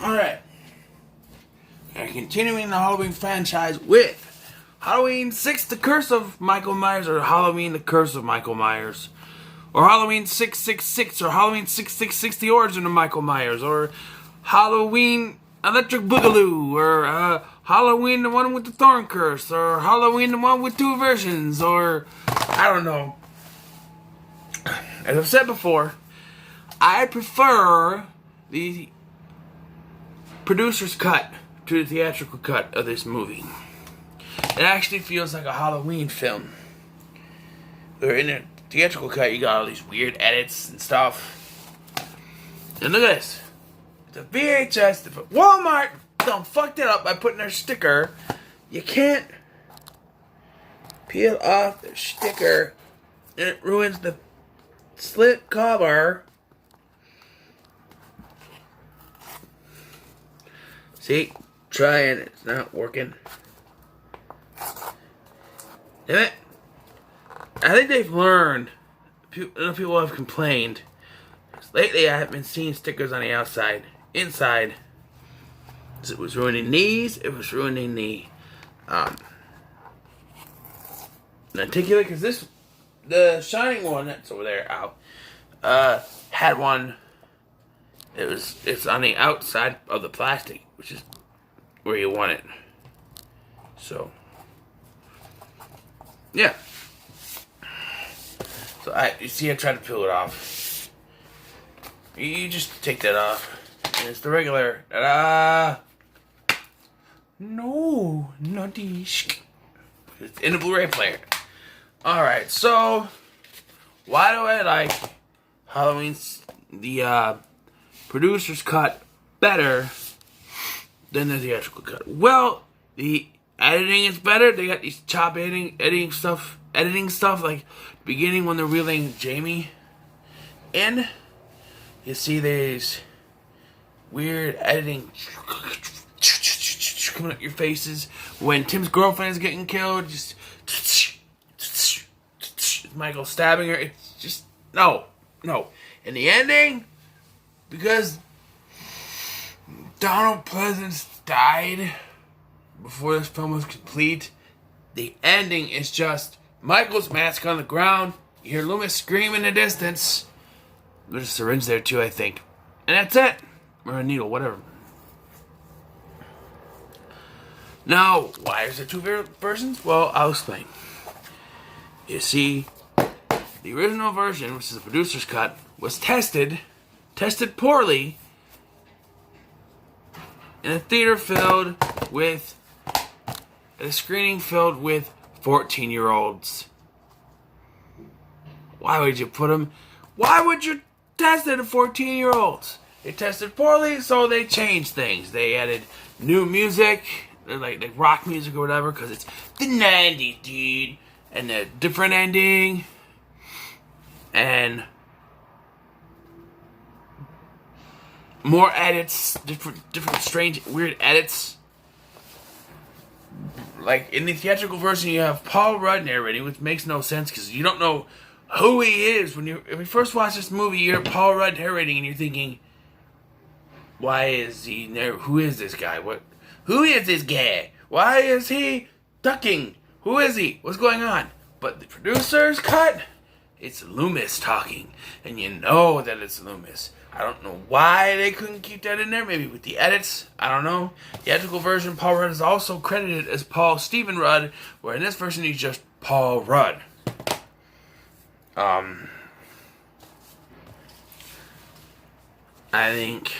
Alright. And continuing the Halloween franchise with Halloween 6, The Curse of Michael Myers, or Halloween, The Curse of Michael Myers. Or Halloween 666, or Halloween 666, The Origin of Michael Myers, or Halloween Electric Boogaloo, or Halloween, the one with the Thorn Curse, or Halloween, the one with two versions, or I don't know. As I've said before, I prefer the producer's cut to the theatrical cut of this movie. It actually feels like a Halloween film. Where in the theatrical cut, you got all these weird edits and stuff. And look at this. It's a VHS. If Walmart don't fuck that up by putting their sticker, you can't peel off the sticker, and it ruins the slip cover. See? Trying, it's not working. Damn it. I think they've learned. People have complained. Lately I have been seeing stickers on the outside. Inside, it was ruining these. It was ruining the lenticular, because the shining one that's over there out had one. It's on the outside of the plastic, which is where you want it. So yeah. So you see, I tried to peel it off. You just take that off. And it's the regular. No, not these. It's in a Blu-ray player. Alright, so why do I like Halloween's the producer's cut better than the theatrical cut? Well, the editing is better. They got these editing stuff like beginning when they're reeling Jamie in. You see these weird editing coming up your faces when Tim's girlfriend is getting killed. Just Michael stabbing her. It's just no. And the ending, because Donald Pleasance died before this film was complete, the ending is just Michael's mask on the ground. You hear Loomis scream in the distance. There's a syringe there too, I think. And that's it. Or a needle, whatever. Now, why is there two versions? Well, I'll explain. You see, the original version, which is the producer's cut, was tested poorly in a theater filled with, a screening filled with 14-year-olds. Why would you test it at 14-year-olds? They tested poorly, so they changed things. They added new music, like rock music or whatever, because it's the 90s, dude. And a different ending. And more edits, different strange, weird edits. Like in the theatrical version, you have Paul Rudd narrating, which makes no sense because you don't know who he is. If you first watch this movie, you hear Paul Rudd narrating, and you're thinking, "Why is he? Who is this guy? Who is this guy? Why is he ducking? Who is he? What's going on?" But the producer's cut, it's Loomis talking, and you know that it's Loomis. I don't know why they couldn't keep that in there. Maybe with the edits. I don't know. The theatrical version, Paul Rudd is also credited as Paul Stephen Rudd, where in this version he's just Paul Rudd. I think,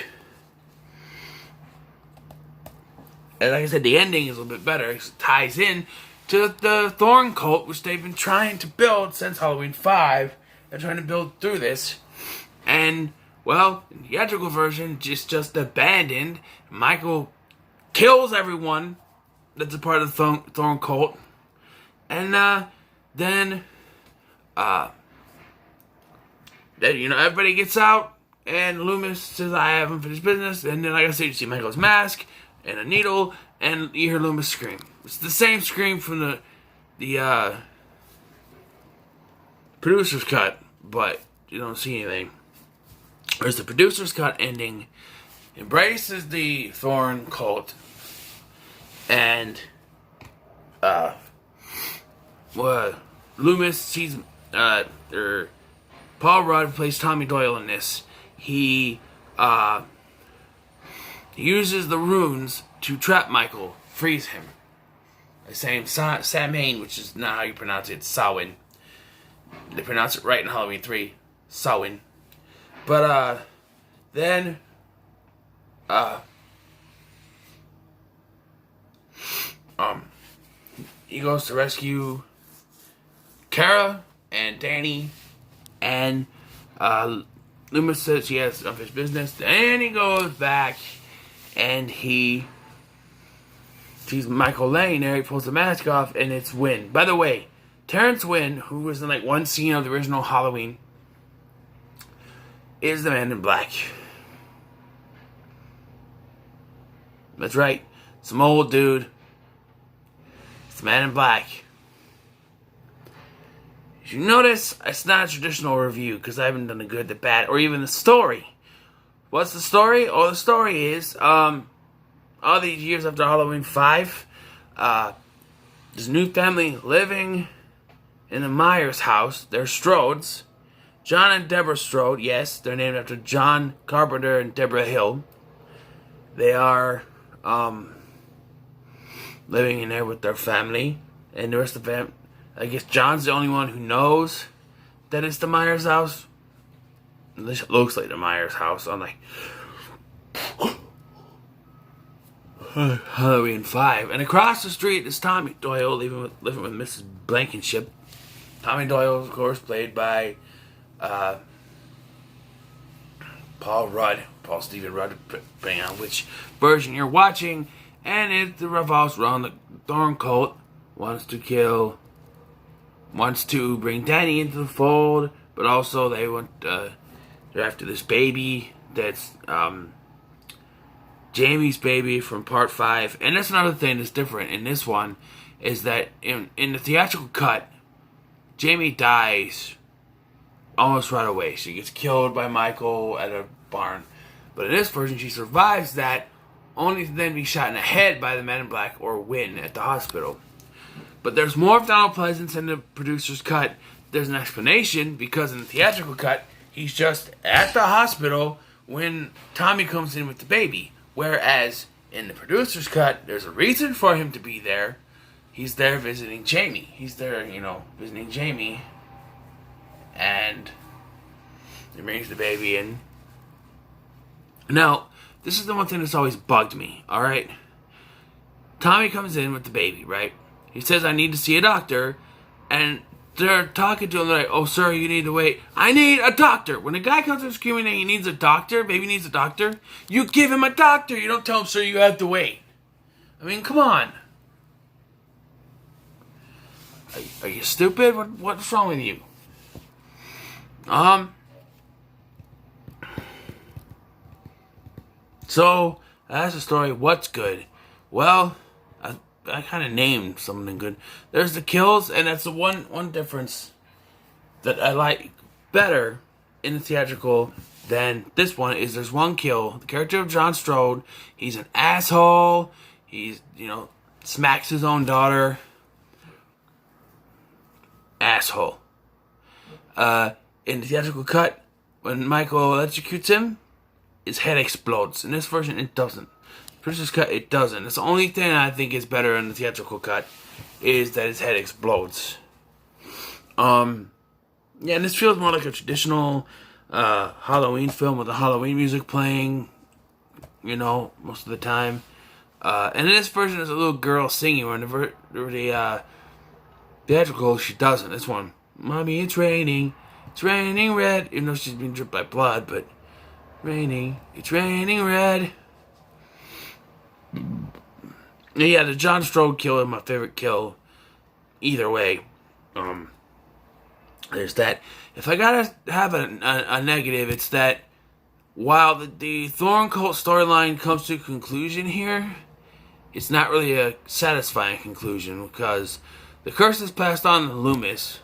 and like I said, the ending is a little bit better. It ties in to the Thorn cult, which they've been trying to build since Halloween 5. They're trying to build through this. And, well, in the theatrical version, just abandoned. Michael kills everyone that's a part of the Thorn cult. And then everybody gets out, and Loomis says, "I have unfinished business." And then, like I said, you see Michael's mask and a needle, and you hear Loomis scream. It's the same scream from the producer's cut, but you don't see anything. Whereas the producer's cut ending embraces the Thorn cult, and Loomis sees Paul Rudd plays Tommy Doyle in this. He uses the runes to trap Michael, freeze him. The same Samhain, which is not how you pronounce it, it's Samhain. They pronounce it right in Halloween 3, Samhain. But then he goes to rescue Kara and Danny, and Loomis says he has unfinished business, and he goes back and he sees Michael laying there. He pulls the mask off, and it's Wynn. By the way, Terrence Wynn, who was in like one scene of the original Halloween, is the Man in Black. That's right, some old dude. It's the Man in Black. As you notice, it's not a traditional review because I haven't done the good, the bad, or even the story. What's the story? Oh, the story is, all these years after Halloween 5, there's a new family living in the Myers house. They're Strodes. John and Deborah Strode, yes, they're named after John Carpenter and Deborah Hill. They are living in there with their family, and the rest of the family. I guess John's the only one who knows that it's the Myers house. This looks like the Myers house on like Halloween 5. And across the street is Tommy Doyle living with Mrs. Blankenship. Tommy Doyle, of course, played by Paul Stephen Rudd, depending on which version you're watching. And it revolves around the Thorn cult wants to bring Danny into the fold, but also they're after this baby that's Jamie's baby from part 5. And that's another thing that's different in this one, is that in the theatrical cut, Jamie dies almost right away. She gets killed by Michael at a barn. But in this version, she survives that, only to then be shot in the head by the Man in Black or Wynn at the hospital. But there's more of Donald Pleasance in the producer's cut. There's an explanation, because in the theatrical cut, he's just at the hospital when Tommy comes in with the baby. Whereas in the producer's cut, there's a reason for him to be there. He's there visiting Jamie. He's there, visiting Jamie. And he brings the baby in. Now, this is the one thing that's always bugged me, alright? Tommy comes in with the baby, right? He says, I need to see a doctor. And they're talking to him, they're like, oh, sir, you need to wait. I need a doctor. When a guy comes in screaming that he needs a doctor, baby needs a doctor, you give him a doctor. You don't tell him, sir, you have to wait. I mean, come on. Are you stupid? What's wrong with you? So, that's the story. What's good? Well, I kind of named something good. There's the kills, and that's the one difference that I like better in the theatrical than this one, is there's one kill. The character of John Strode, he's an asshole. He's, smacks his own daughter. Asshole. In the theatrical cut, when Michael electrocutes him, his head explodes. In this version, it doesn't. Producer's cut, it doesn't. It's the only thing I think is better in the theatrical cut, is that his head explodes. And this feels more like a traditional Halloween film with the Halloween music playing, most of the time. And in this version, there's a little girl singing. When the theatrical, she doesn't. This one, Mommy, it's raining red. Even though she's being dripped by blood, but it's raining red. Yeah, the John Strode kill is my favorite kill. Either way, there's that. If I gotta have a negative, it's that while the Thorn cult storyline comes to a conclusion here, it's not really a satisfying conclusion, because the curse is passed on to Loomis,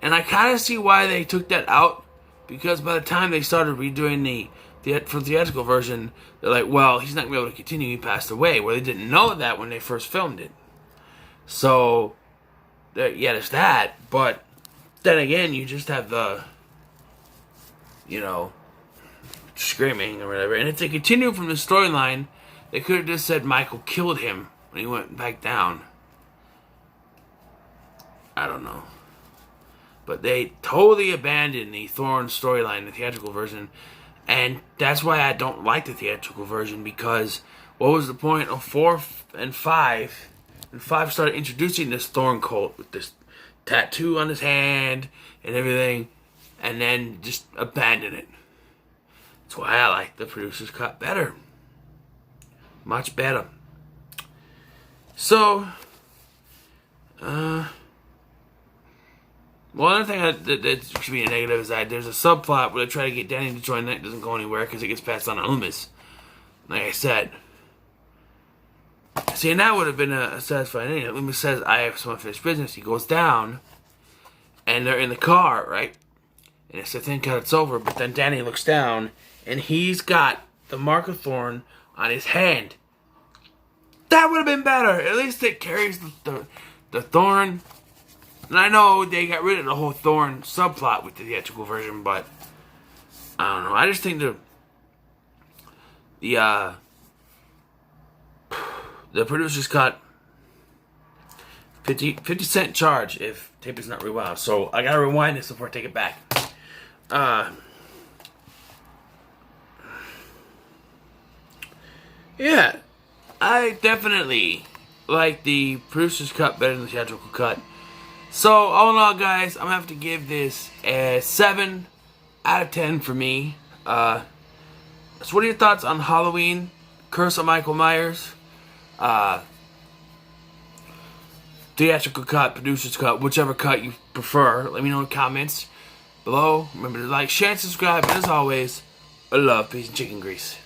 and I kind of see why they took that out, because by the time they started redoing the for the theatrical version, they're like, well, he's not going to be able to continue. He passed away. Well, they didn't know that when they first filmed it. So, yeah, there's that. But then again, you just have the, screaming or whatever. And if they continue from the storyline, they could have just said Michael killed him when he went back down. I don't know. But they totally abandoned the Thorn storyline, the theatrical version. And that's why I don't like the theatrical version, because what was the point of 4 and 5? And 5 started introducing this Thorn cult with this tattoo on his hand and everything, and then just abandon it. That's why I like the producer's cut better. Much better. So, well, another thing that should be a negative is that there's a subplot where they try to get Danny to join that. It doesn't go anywhere because it gets passed on to Loomis. Like I said. See, and that would have been a satisfying ending. Loomis says, I have some unfinished business. He goes down, and they're in the car, right? And it's a thin cut, it's over. But then Danny looks down, and he's got the mark of Thorn on his hand. That would have been better. At least it carries the Thorn. And I know they got rid of the whole Thorn subplot with the theatrical version, but I don't know. I just think the producer's cut 50-cent charge if tape is not rewound. So I gotta rewind this before I take it back. Yeah, I definitely like the producer's cut better than the theatrical cut. So, all in all, guys, I'm going to have to give this a 7 out of 10 for me. So what are your thoughts on Halloween, Curse of Michael Myers? Theatrical cut, producer's cut, whichever cut you prefer. Let me know in the comments below. Remember to like, share, and subscribe. And as always, I love peace and chicken grease.